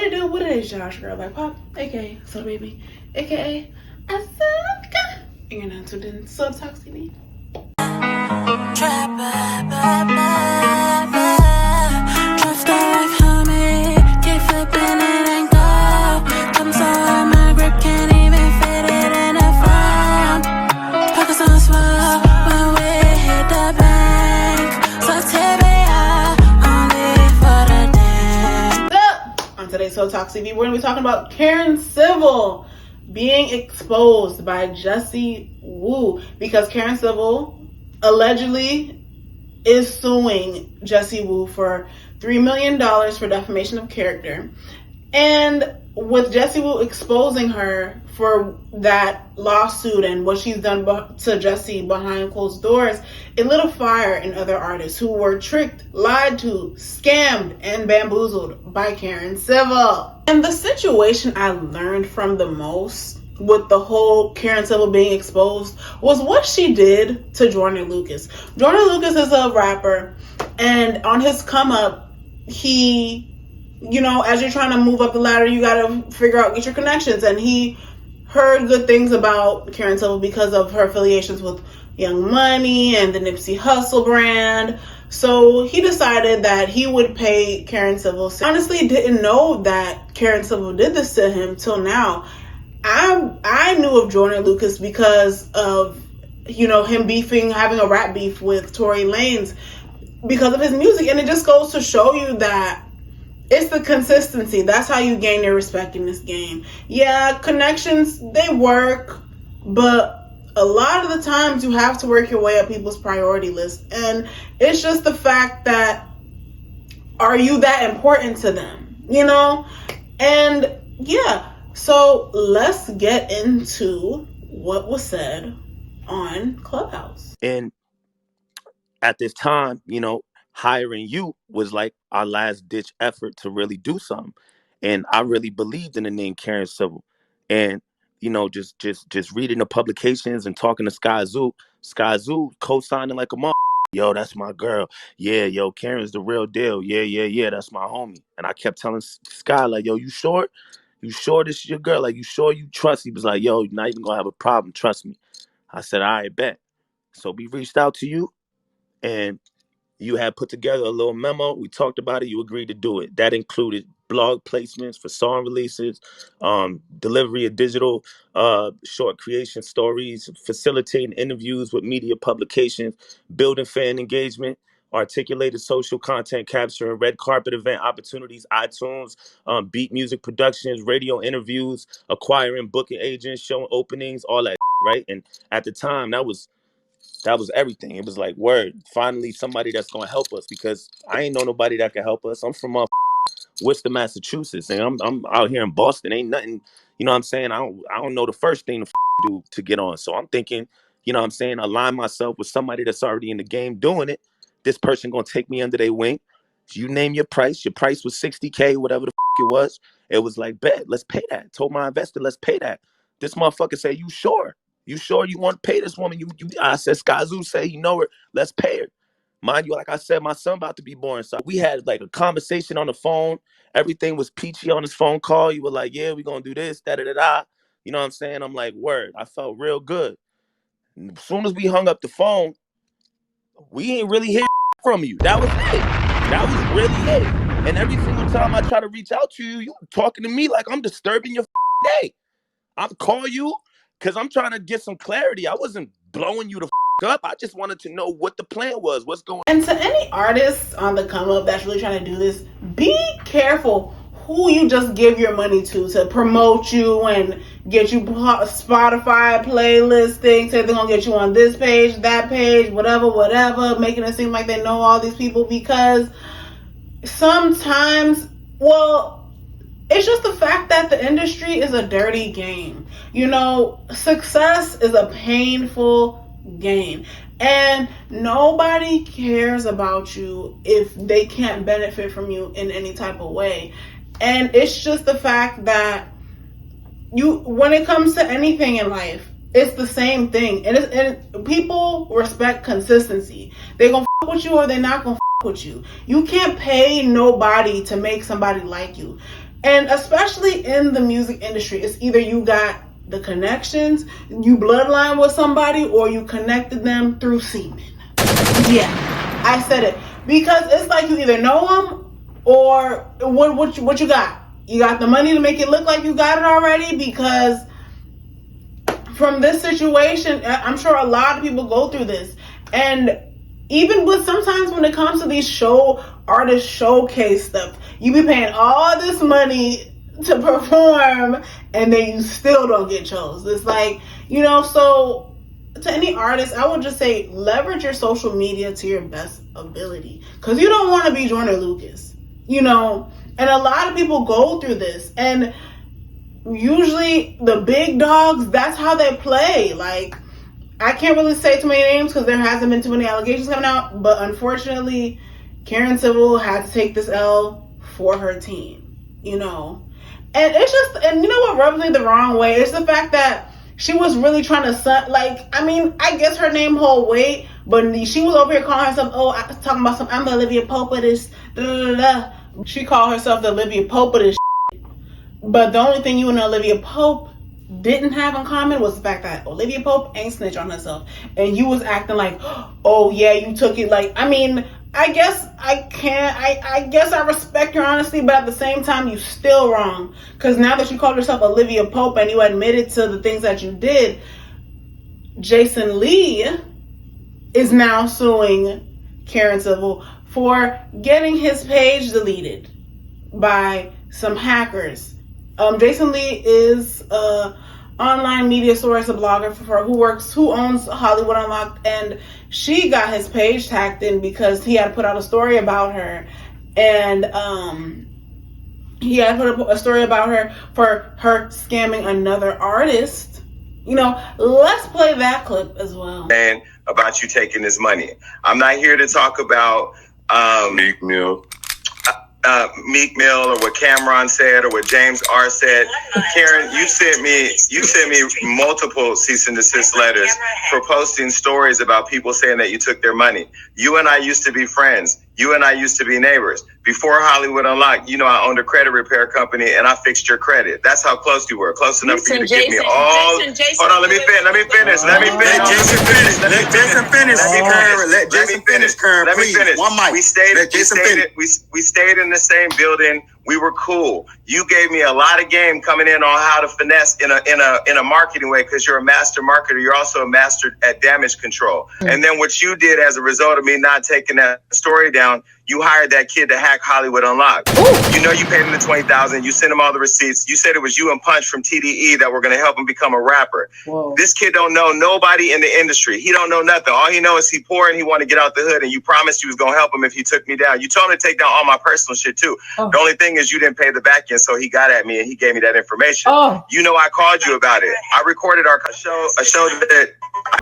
it do? What it is, Josh girl? Like Pop, aka Soda Baby, aka Asuka. And you're not tuned in Sub Talk TV. Today's So Talk TV, we're going to be talking about Karen Civil being exposed by Jessie Woo, because Karen Civil allegedly is suing Jessie Woo for $3 million for defamation of character. And with Jessie Woo exposing her for that lawsuit and what she's done to Jessie behind closed doors, it lit a fire in other artists who were tricked, lied to, scammed, and bamboozled by Karen Civil. And the situation I learned from the most with the whole Karen Civil being exposed was what she did to Joyner Lucas. Joyner Lucas is a rapper, and on his come up, he, you know, as you're trying to move up the ladder, you gotta figure out, get your connections. And he heard good things about Karen Civil because of her affiliations with Young Money and the Nipsey Hussle brand. So he decided that he would pay Karen Civil. Honestly, didn't know that Karen Civil did this to him till now. I knew of Joyner Lucas because of, you know, him having a rap beef with Tory Lanez because of his music. And it just goes to show you that it's the consistency. That's how you gain their respect in this game. Yeah, connections, they work, but a lot of the times you have to work your way up people's priority list. And it's just the fact that, are you that important to them? You know? And yeah, so let's get into what was said on Clubhouse. And at this time, you know, hiring you was like our last ditch effort to really do something. And I really believed in the name Karen Civil. And, you know, just reading the publications and talking to Sky Zoo co-signing like a mom. Yo, that's my girl. Yeah, yo, Karen's the real deal. Yeah, that's my homie. And I kept telling Sky, like, yo, you sure? You sure this is your girl? Like, you sure you trust? He was like, yo, you're not even gonna have a problem. Trust me. I said, all right, bet. So we reached out to you, and you had put together a little memo. We talked about it. You agreed to do it. That included blog placements for song releases, delivery of digital short creation stories, facilitating interviews with media publications, building fan engagement, articulated social content capture, red carpet event opportunities, iTunes, beat music productions, radio interviews, acquiring booking agents, showing openings, all that, right? And at the time, that was everything. It was like, word, finally somebody that's gonna help us, because I ain't know nobody that can help us. I'm from Worcester, Massachusetts, and I'm out here in Boston. Ain't nothing, you know what I'm saying? I don't know the first thing to do to get on. So I'm thinking, you know what I'm saying, align myself with somebody that's already in the game doing it. This person gonna take me under their wing. You name your price. Your price was $60K, whatever the it was. It was like, bet, let's pay that. Told my investor, let's pay that. This motherfucker said, you sure? You sure you want to pay this woman? I said, Skyzoo say he know her. Let's pay her. Mind you, like I said, my son about to be born. So we had like a conversation on the phone. Everything was peachy on his phone call. You were like, yeah, we're going to do this, da-da-da-da. You know what I'm saying? I'm like, word. I felt real good. And as soon as we hung up the phone, we ain't really hear from you. That was it. That was really it. And every single time I try to reach out to you, you talking to me like I'm disturbing your day. I'll call you because I'm trying to get some clarity. I wasn't blowing you the up. I just wanted to know what the plan was. What's going on? And to any artists on the come up that's really trying to do this, be careful who you just give your money to promote you and get you Spotify playlist things. Say they're going to get you on this page, that page, whatever, making it seem like they know all these people, because sometimes, well, it's just the fact that the industry is a dirty game. You know, success is a painful game, and nobody cares about you if they can't benefit from you in any type of way. And it's just the fact that when it comes to anything in life, it's the same thing. And people respect consistency. They're gonna f with you or they're not gonna f with you. You can't pay nobody to make somebody like you. And especially in the music industry, it's either you got the connections, you bloodline with somebody, or you connected them through semen. Yeah, I said it. Because it's like you either know them or what you got. You got the money to make it look like you got it already, because from this situation, I'm sure a lot of people go through this. And even with sometimes when it comes to these artist showcase stuff, you be paying all this money to perform and then you still don't get chose. It's like, so to any artist, I would just say leverage your social media to your best ability, because you don't want to be Joyner Lucas, and a lot of people go through this, and usually the big dogs, that's how they play. Like, I can't really say too many names because there hasn't been too many allegations coming out, but unfortunately Karen Civil had to take this L for her team, and it's just, and you know what rubs me the wrong way? It's the fact that she was really trying to, I guess her name hold weight, but she was over here calling herself, talking about I'm the Olivia Pope of this, She called herself the Olivia Pope of this, but the only thing you and Olivia Pope didn't have in common was the fact that Olivia Pope ain't snitch on herself, and you was acting like, oh yeah, you took it. Like, I guess I respect your honesty, but at the same time, you still wrong. Because now that you called yourself Olivia Pope and you admitted to the things that you did, Jason Lee is now suing Karen Civil for getting his page deleted by some hackers. Jason Lee is a online media source, a blogger who owns Hollywood Unlocked, and she got his page hacked in because he had put out a story about her, and he had put a story about her for her scamming another artist. Let's play that clip as well. And about you taking this money. I'm not here to talk about Meek Mill. Meek Mill, or what Cameron said, or what James R said. Karen, you sent me multiple cease and desist letters for posting stories about people saying that you took their money. You and I used to be friends. You and I used to be neighbors. Before Hollywood Unlocked, I owned a credit repair company and I fixed your credit. That's how close you were. Close enough for you to give me all. Hold on, let me finish. Let Jason finish. Let Jason finish. Let Jason finish. Let me finish. One mic. We stayed in the same building. We were cool. You gave me a lot of game coming in on how to finesse in a marketing way, because you're a master marketer. You're also a master at damage control. And then what you did as a result of me not taking that story down, you hired that kid to hack Hollywood Unlocked. Ooh. You paid him the $20,000. You sent him all the receipts. You said it was you and Punch from TDE that were going to help him become a rapper. Whoa. This kid don't know nobody in the industry. He don't know nothing. All he knows is he poor and he want to get out the hood. And you promised you was going to help him if he took me down. You told him to take down all my personal shit too. Oh. The only thing is you didn't pay the back end, so he got at me and he gave me that information. Oh. I called you about it. I recorded our show. I showed that.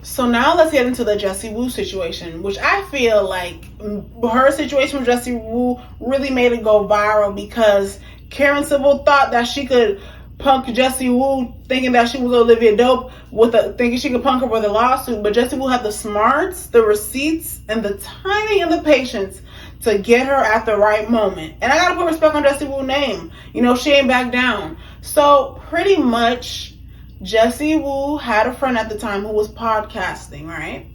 So now let's get into the Jessie Woo situation, which I feel like her situation with Jessie Woo really made it go viral, because Karen Civil thought that she could punk Jessie Woo, thinking that she was Olivia Dope, thinking she could punk her with a lawsuit. But Jessie Woo had the smarts, the receipts, and the timing and the patience to get her at the right moment. And I gotta put respect on Jessie Woo's name. She ain't back down. So pretty much, Jessie Woo had a friend at the time who was podcasting, right?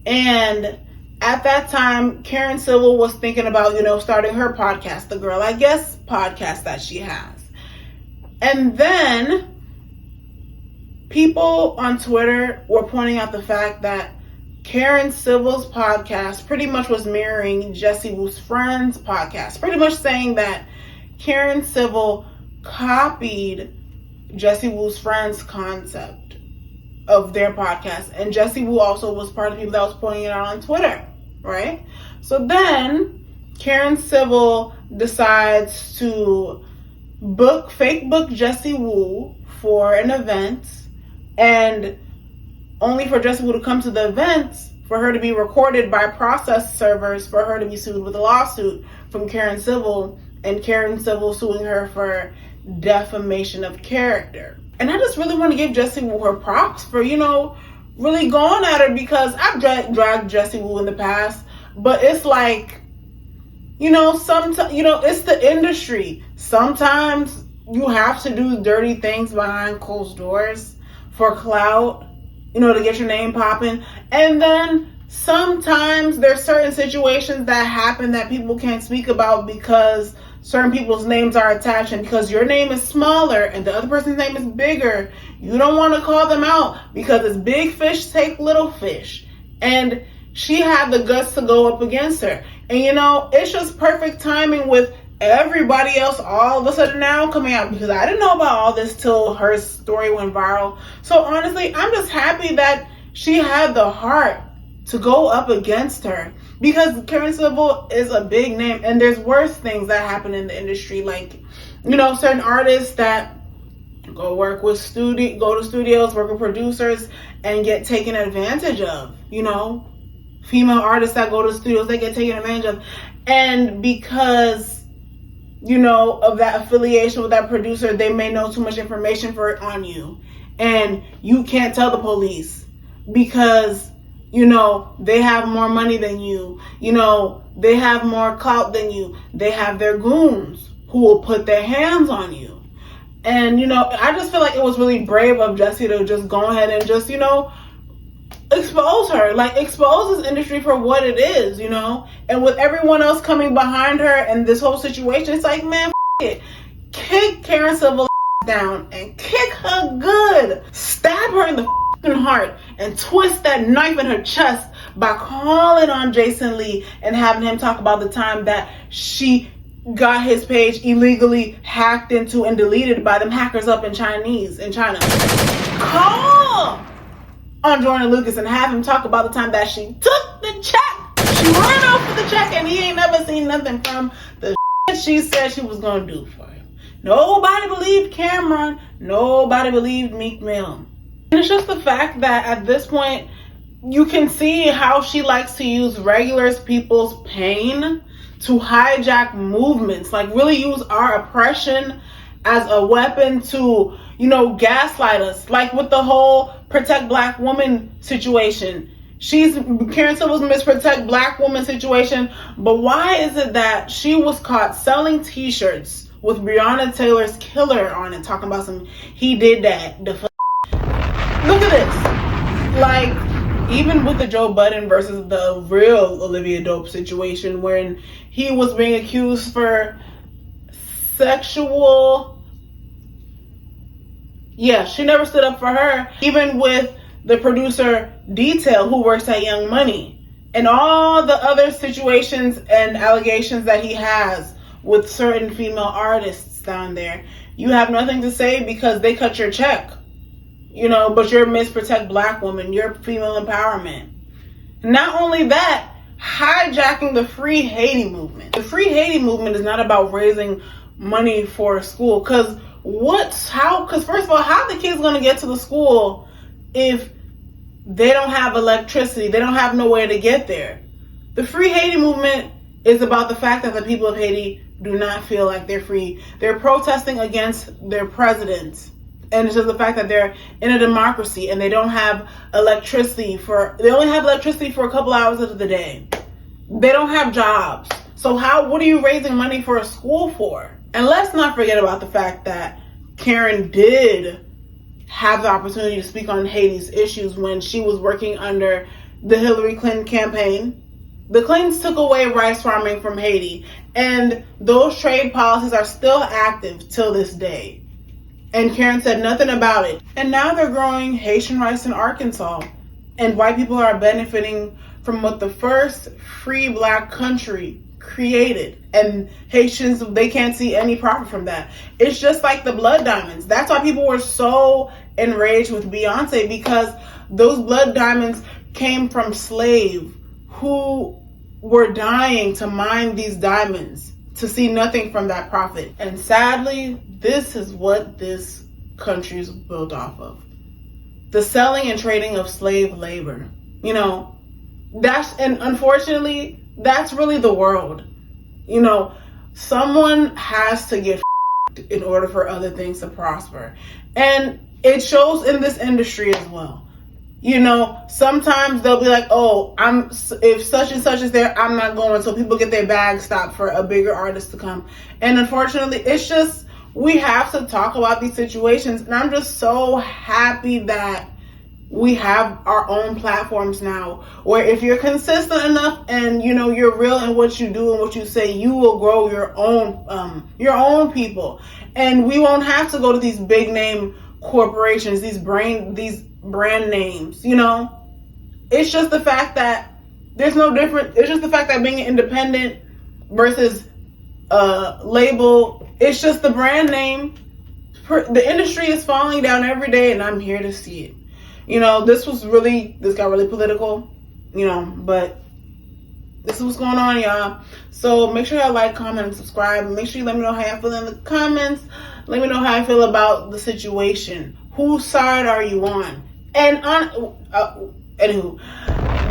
And at that time, Karen Civil was thinking about, starting her podcast, the Girl I Guess podcast that she has. And then people on Twitter were pointing out the fact that Karen Civil's podcast pretty much was mirroring Jessie Woo's friend's podcast, pretty much saying that Karen Civil copied Jessie Woo's friend's concept of their podcast. And Jessie Woo also was part of the people that was pointing it out on Twitter, right? So then Karen Civil decides to fake book Jessie Woo for an event, and only for Jessie Woo to come to the event, for her to be recorded by process servers, for her to be sued with a lawsuit from Karen Civil, and Karen Civil suing her for defamation of character. And I just really want to give Jessie Woo her props for, really going at her, because I've dragged Jessie Woo in the past. But it's like, sometimes, it's the industry. Sometimes you have to do dirty things behind closed doors for clout, to get your name popping. And then sometimes there's certain situations that happen that people can't speak about because certain people's names are attached, and because your name is smaller and the other person's name is bigger, you don't want to call them out because it's big fish take little fish. And she had the guts to go up against her. And it's just perfect timing with everybody else all of a sudden now coming out, because I didn't know about all this till her story went viral. So honestly, I'm just happy that she had the heart to go up against her, because Karen Civil is a big name, and there's worse things that happen in the industry, like certain artists that go to studios, work with producers, and get taken advantage of. Female artists that go to studios, they get taken advantage of, and because of that affiliation with that producer, they may know too much information on you, and you can't tell the police because they have more money than you, they have more clout than you, they have their goons who will put their hands on you. And I just feel like it was really brave of Jessie to just go ahead and just expose her, expose this industry for what it is, and with everyone else coming behind her and this whole situation, it's like, man, it. Kick Karen Civil down and kick her good. Stab her in the heart and twist that knife in her chest by calling on Jason Lee and having him talk about the time that she got his page illegally hacked into and deleted by them hackers up in China. Call on Joyner Lucas and have him talk about the time that she took the check. She ran off with the check and he ain't never seen nothing from the she said she was gonna do for him. Nobody believed Cameron. Nobody believed Meek Mill. And it's just the fact that at this point, you can see how she likes to use regular people's pain to hijack movements, really use our oppression as a weapon to, gaslight us. With the whole Protect Black Women situation. Karen Civil's Miss Protect Black Woman situation, but why is it that she was caught selling t-shirts with Breonna Taylor's killer on it, talking about he did that, look at this. Even with the Joe Budden versus the real Olivia Dope situation, when he was being accused for sexual... Yeah, she never stood up for her. Even with the producer Detail, who works at Young Money, and all the other situations and allegations that he has with certain female artists down there, you have nothing to say because they cut your check. But you're Miss Protect Black Woman, you're female empowerment. Not only that, hijacking the Free Haiti movement. The Free Haiti movement is not about raising money for a school, because first of all, how are the kids going to get to the school if they don't have electricity? They don't have no way to get there. The Free Haiti movement is about the fact that the people of Haiti do not feel like they're free. They're protesting against their president. And it's just the fact that they're in a democracy and they don't have electricity they only have electricity for a couple hours of the day. They don't have jobs. So what are you raising money for a school for? And let's not forget about the fact that Karen did have the opportunity to speak on Haiti's issues when she was working under the Hillary Clinton campaign. The Clintons took away rice farming from Haiti, and those trade policies are still active till this day. And Karen said nothing about it. And now they're growing Haitian rice in Arkansas, and white people are benefiting from what the first free Black country created, and Haitians, they can't see any profit from that. It's just like the blood diamonds. That's why people were so enraged with Beyonce, because those blood diamonds came from slaves who were dying to mine these diamonds to see nothing from that profit. And sadly, this is what this country is built off of: the selling and trading of slave labor. And unfortunately, that's really the world. Someone has to get in order for other things to prosper. And it shows in this industry as well. You know, sometimes they'll be like, oh, if such and such is there, I'm not going. So people get their bag stopped for a bigger artist to come. And unfortunately, it's just, we have to talk about these situations. And I'm just so happy that we have our own platforms now, where if you're consistent enough and you know you're real in what you do and what you say, you will grow your own people. And we won't have to go to these big name corporations, these brand names, you know. It's just the fact that there's no different. It's just the fact that being independent versus label, it's just the brand name. The industry is falling down every day, and I'm here to see it. You know, this got really political, you know, but this is what's going on, y'all. So make sure y'all like, comment, and subscribe. Make sure you let me know how you feel in the comments. Let me know how you feel about the situation. Whose side are you on? And anywho,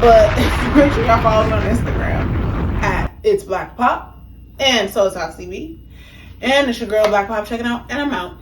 but make sure y'all follow me on Instagram at It's Black Pop and So Talks TV. And it's your girl Black Pop checking out, and I'm out.